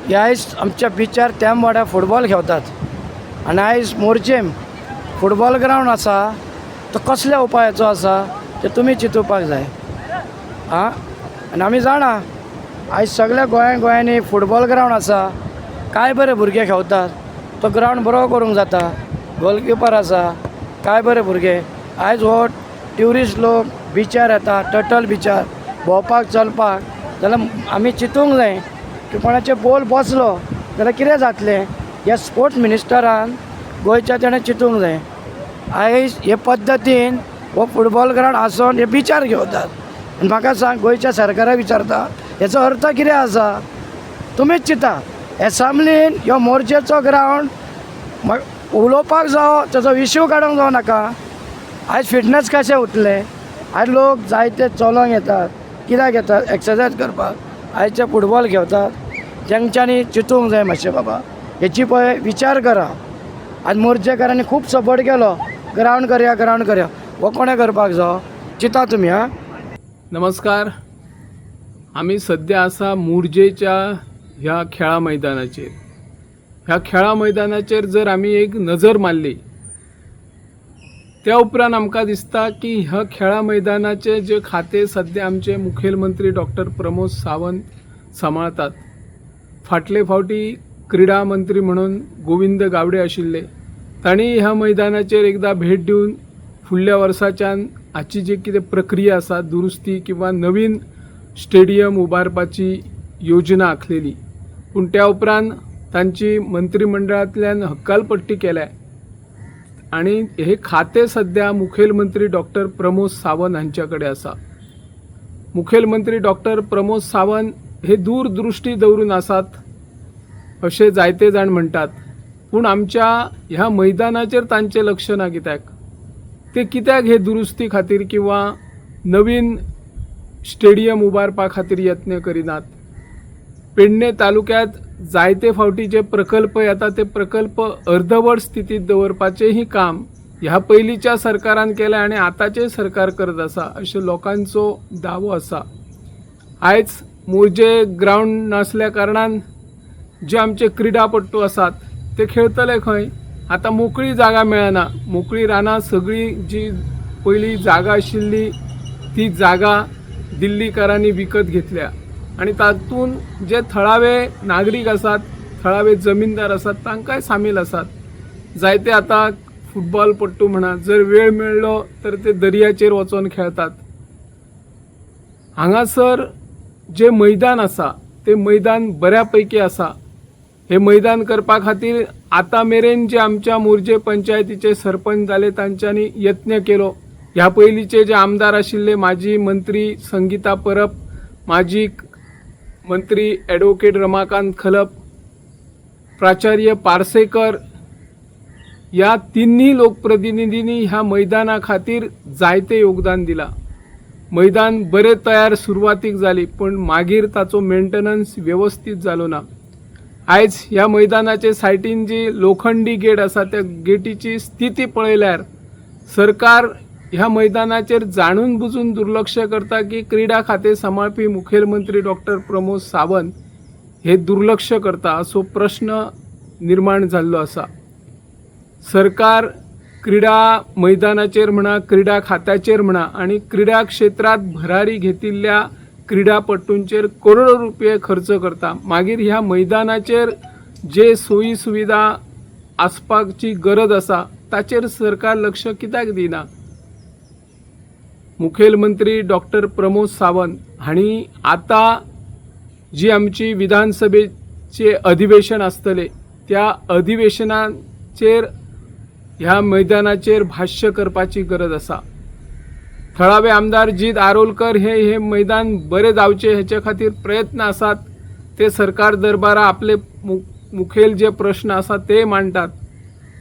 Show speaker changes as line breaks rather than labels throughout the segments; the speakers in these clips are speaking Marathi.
हे आयज आमच्या बिचार तेम वाड्या फुटबॉल खेळतात आनी आयज मोर्जेम फुटबॉल ग्रावंड आसा तो कसल्या उपायाचो आसा ते तुमी चिंतुपाक जाय आं. आनी आमी जाणा आयज सगळ्या गोंयांनी फुटबॉल ग्रावंड आसा, काय बरे भुरगे खेळतात, तो ग्रावंड बरो करूंक जाता, गोलकीपर आसा, काय बरे भुरगे. आयज हो ट्युरिस्ट लोक बिचार येता, टटल बिचार भोंवपाक चलपाक, जाल्यार आमी चिंतूंक जाय की कोणाचे बोल बसलो जाल्यार कितें जातलें. ह्या स्पोर्ट्स मिनिस्टरान गोंयच्या तेणें चिंतूंक जाय. आयज हे पद्दतीन हो फुटबॉल ग्रावंड आसून हे बिचार घेवतात आनी म्हाका सांग, गोंयच्या सरकाराक विचारता हेचो अर्थ कितें आसा. तुमीच चिंता, एसामलीन ह्यो मोर्चेचो ग्रावंड उलोवपाक जावो, तेचो इश्यू काडूंक जावं नाका. आयज फिटनस कशें उरतलें. आयज लोक जायते चलोंक येतात, कित्याक येतात, एक्सरसायज करपाक. आयचे फुटबॉल घेवतात, तेंच्यांनी चिंतूंक जाय मातशें बाबा, हेची पळय विचार करा. आज मोर्चेकारांनी खूब सपोर्ट केलो, ग्रावंड करया. हो कोणें करपाक जाय, चिंता तुमी. हां,
नमस्कार. आम्ही सध्या आसा मुर्जेच्या ह्या खेळा मैदानाचेर. ह्या खेळा मैदानाचेर जर आमी एक नजर मारली, त्या उपरांत आमकां दिसता की ह्या खेळा मैदानाचे जे खाते सध्या आमचे मुखेलमंत्री डॉक्टर प्रमोद सावंत सांबाळतात. फाटले फावटी क्रीडा मंत्री म्हणून गोविंद गावडे आशिल्ले. तांणी ह्या मैदानाचेर एकदा भेट दिवन फुडल्या वर्साच्यान हाची जी कितें प्रक्रिया आसा, दुरुस्ती किंवा नवीन स्टेडियम उबारपाची योजना आखलेली, पूण त्या उपरांत तांची मंत्रिमंडळांतल्यान हक्कालपट्टी केल्या आणि हे खाते सध्या मुखेलमंत्री डॉक्टर प्रमोद सावंत हांच्या कडेन आसा. मुखेलमंत्री डॉक्टर प्रमोद सावंत हे दूरदृष्टी दवरून आसात अशें जायते जाण म्हणटात, पूण आमच्या ह्या मैदानाचेर तांचें लक्ष ना. ते कित्याक हे दुरुस्ती खातीर किंवा नवीन स्टेडियम उबारपा खातीर यत्न करिनात. पेडणे तालुक्यात जायते फावटी जे प्रकल्प येता ते प्रकल्प अर्धवट स्थितीत दवरपाचेंही काम ह्या पयलींच्या सरकारान केलें आनी आतांचें सरकार करत आसा अशें लोकांचो दावो आसा. आयज मोर्जे ग्रावंड नासल्या कारणान जे आमचे क्रिडापट्टू आसात ते खेळतले खंय. आतां मोकळी जागा मेळना. मोकळी रानां सगळी जी पयली जागा आशिल्ली ती जागा दिल्लीकारांनी विकत घेतल्या आणि तातूंत जे थळावे नागरीक आसात, थळावे जमीनदार आसात, तांकांय सामील आसात. जायते आतां फुटबॉलपट्टू म्हणा, जर वेळ मेळ्ळो तर ते दर्याचेर वचून खेळतात. हांगासर जे मैदान आसा ते मैदान बऱ्या पैकी आसा. हे मैदान करपा खातीर आतां मेरेन जे आमच्या मोर्जे पंचायतीचे सरपंच जाले तांच्यांनी यत्न केलो. ह्या पयलींचे जे आमदार आशिल्ले, माजी मंत्री संगीता परब, माजी मंत्री ॲडव्होकेट रमाकांत खलप, प्राचार्य पार्सेकर, ह्या तिन्ही लोकप्रतिनिधींनी ह्या मैदाना खातीर जायते योगदान दिलां. मैदान बरे तयार सुरवातीक जाली, पण मागीर ताचो मेंटेनन्स व्यवस्थीत जालो ना. आयज ह्या मैदानाचे सायटीन जी लोखंडी गेट आसा त्या गेटीची स्थिती पळयल्यार सरकार ह्या मैदानाचेर जाणून बुजून दुर्लक्ष करता की क्रीडा खाते सांबाळपी मुखेलमंत्री डॉक्टर प्रमोद सावंत हे दुर्लक्ष करता असो प्रश्न निर्माण जाल्लो आसा. सरकार क्रीडा मैदानाचेर म्हणा, क्रीडा खात्याचेर म्हणा आनी क्रीडा क्षेत्रात भरारी घेतिल्ल्या क्रीडापट्टूंचेर करोडो रुपये खर्च करता. मागीर ह्या मैदानाचेर जे सोयी सुविधा आसपाची गरज आसा ताचेर सरकार लक्ष कित्याक दिना. मुखेलमंत्री डॉक्टर प्रमोद सावंत हांणी आतां जी आमची विधानसभेचे अधिवेशन आसतले त्या अधिवेशनाचेर ह्या मैदानाचेर भाष्य करपाची गरज आसा. थळावे आमदार जीत आरोलकर हे मैदान बरे जावचे हेचे खातीर प्रयत्न आसात. ते सरकार दरबारा आपले मुखेल जे प्रश्न आसा ते मांडटात.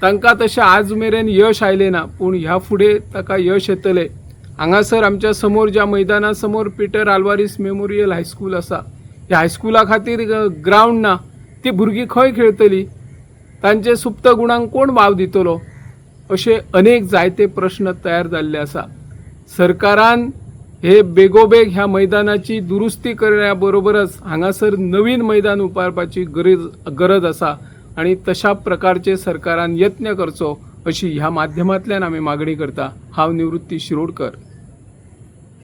तांकां तशें आज मेरेन यश आयलें ना, पूण ह्या फुडें ताका यश येतलें. हांगासर आमच्या समोर ज्या मैदाना समोर पीटर आल्वारीस मेमोरियल हायस्कूल आसा, ह्या हायस्कुला खातीर ग्रावंड ना. ती भुरगीं खंय खेळटलीं, तांचे सुप्त गुणांक कोण वाव दितलो, अशे अनेक जायते प्रश्न तयार जाल्ले आसा. सरकारान हे बेगोबेग ह्या मैदानाची दुरुस्ती करण्याबरोबरच हांगासर नवीन मैदान उबारपाची गरज आसा आणि तशा प्रकारचे सरकारान यत्न करचो अशी ह्या माध्यमांतल्यान आमी मागणी करता. हांव निवृत्ती शिरोडकर.